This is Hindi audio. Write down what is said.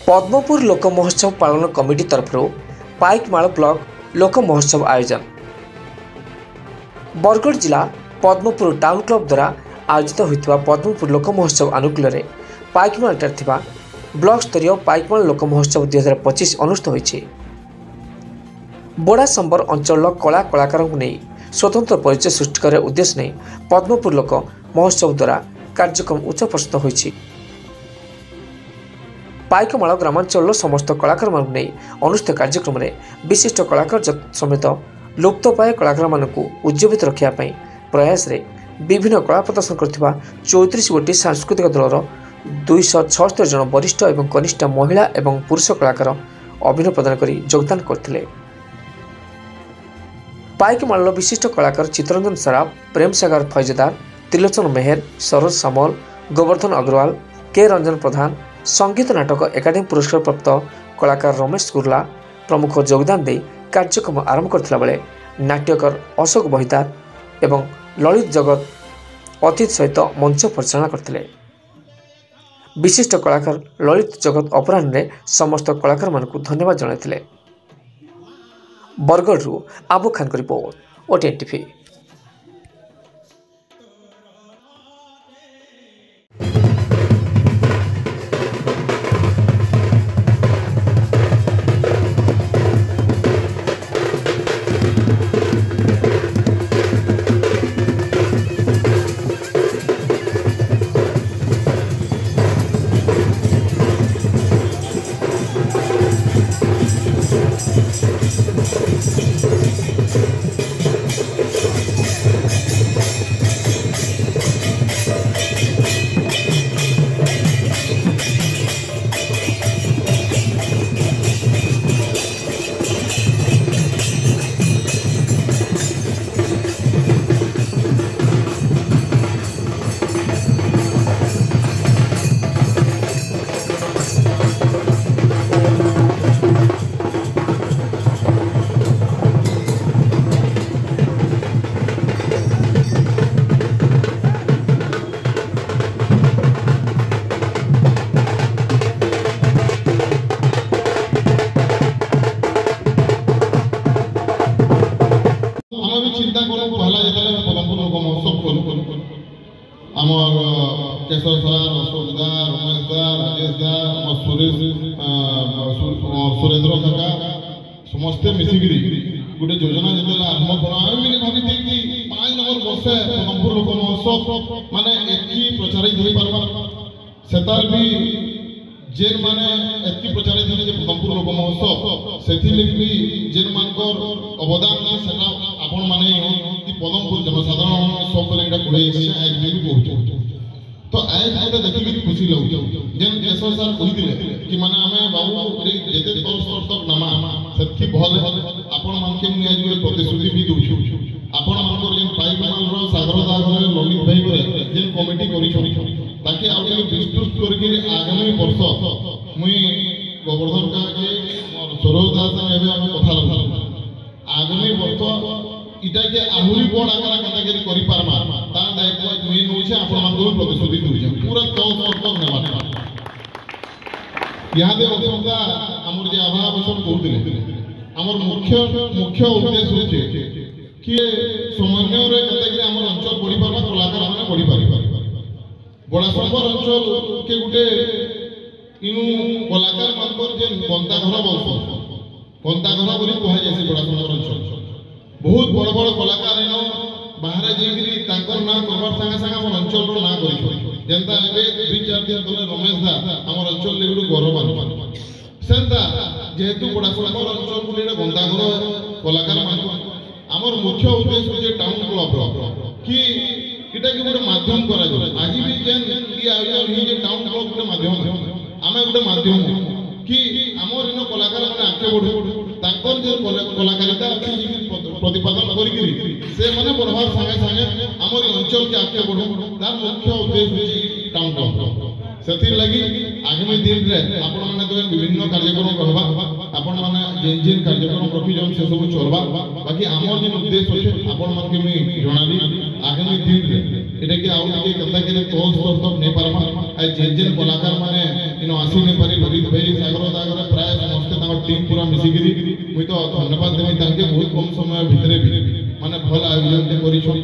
पद्मपुर लोक महोत्सव पालन कमिटी तरफ पाइकमाल ब्लॉक लोक महोत्सव आयोजन बरगढ़ जिला पद्मपुर टाउन क्लब द्वारा आयोजित होता पद्मपुर लोक महोत्सव आनुकूल पाइकमाल ब्लॉक स्तरीय पाइकमाल लोक महोत्सव 2025 अनुष्ठित होइछि। बोड़ा संबर अंचल कला कलाकार नहीं स्वतंत्र परिचय सृष्टि करने उद्देश्य नहीं पद्मपुर लोक महोत्सव द्वारा कार्यक्रम उच्च प्रस्तुत होइछि। पाइकमाल ग्रामांचल समस्त कलाकार मान नहीं अनुष्ठित कार्यक्रम में विशिष्ट कलाकार समेत लुप्तपाय कलाकार मान उज्जीवित रखापी प्रयास रे विभिन्न कला प्रदर्शन करथिबा 34 गोटी सांस्कृतिक दलर 276 जन वरिष्ठ एवं कनिष्ठ महिला एवं पुरुष कलाकार अभिनय प्रदान कर योगदान करथिले। पाइकमाल विशिष्ट कलाकार चित्तरंजन सराफ, प्रेम सागर फैजदार, त्रिलोचन मेहर, सरोज सामल, गोवर्धन अग्रवाल, के रंजन प्रधान, संगीत नाटक एकाडेमी पुरस्कार प्राप्त कलाकार रमेश गुरला प्रमुख योगदान दे कार्यक्रम आरंभ करथिला बेले नाट्यकार अशोक बहिदार एवं ललित जगत अतिथि सहित मंच परिचालना करथिले। विशिष्ट कलाकार ललित जगत अपराह्न में समस्त कलाकार मानक धन्यवाद जणाइथिले। बरगढ़ आबू खान को report OTN TV. Keshav sir, Ashok da, Ramesh दा, राजेश दा, सुरेंद्र काका समस्ते मिसिकी गोटे योजना जो आरंभ कर भावी कि 5 नंबर वर्षे पद्मपुर लोक महोत्सव माने एक प्रचारित हो पार्बा सेतार भी जेन माने एक प्रचारित हो पद्मपुर लोक महोत्सव से जेन मानकर अवदान सेटा आपण माने पद्मपुर जनसाधारण सब बेले कोड़े आज भी बहुत तो आज मत देखिक खुशी लगे जेन केशव सर कही कि माने आमे बाबू जेते तल स्तर तक नामा सेतकी भल आपण मानके मु आज गोटे प्रतिश्रुति भी दउछु आपण मानकर जेन पाइकमाल रो सागर दागर ललित भाई करे जेन कमिटी करी ताकि आ विस्तृत करके आगामी वर्ष मुई गोवर्धन का के सरोज दास एबे हम कथा लगा आगामी वर्ष इटा के आहुरी बड़ आकार कैटेगरी करि पारमा ता दायित्व मुई नउछे आपण मानकर प्रतिश्रुति दउछु पूरा तल स्तर तक नेबा यहाँ दे अध्यक्षा हमर जे आभा बसन कहउतिले हमर मुख्य उद्देश्य होचे कि समन्वय रे कैटेगरी हमर अंचल बढ़ी पारबा कलाकार माने बढ़ी पारबा बड़ा संबर अंचल के गुटे इनु कलाकार मानकर जे बंता घर बोली कहा जायसे बड़ा संबर अंचल बहुत बड़ बड़ कलाकार इनो बाहर जेगिरी तांकर ना करबार संगे संगे हमर अंचल रो ना करि जेंता एबे 2-4 दिन तले रमेश दा हमर अंचल लेगुडु गौरव मान सेंता जेहेतु बड़ा संबर अंचल बोली बंता घर कलाकार मान हमर मुख्य उद्देश्य जे टाउन क्लब कि इटा के गोटे माध्यम करा जाय आज भी जेन ई आयोजन ही जे टाउन क्लब गोटे माध्यम आमे गोटे माध्यम कि हमर इनो कलाकार माने आके बढ़ो तांकर जे कलाकारिता प्रतिपादन करी से माने बढ़वार संगे संगे हमर अंचल के आके बढ़ो तार मुख्य उद्देश्य टाउन क्लब सेति लागि आगामी दिन रे आपण माने तो विभिन्न कार्यक्रम करबा आपण माने जेन जेन कार्यक्रम रखी जम से सब चलबा बाकी हमर जे उद्देश्य अछि आपण मान के मी जणाली आगामी दिन रे एटा के आउ के कथा के तोल स्तर तक नै पारमा आ जेन जेन कलाकार माने इनो आसी नै पारी ललित भाई सागर टीम पूरा मिसिकी मुई तो धन्यवाद देवी ताके बहुत कम समय भितर भी माने भल आयोजन करिछो।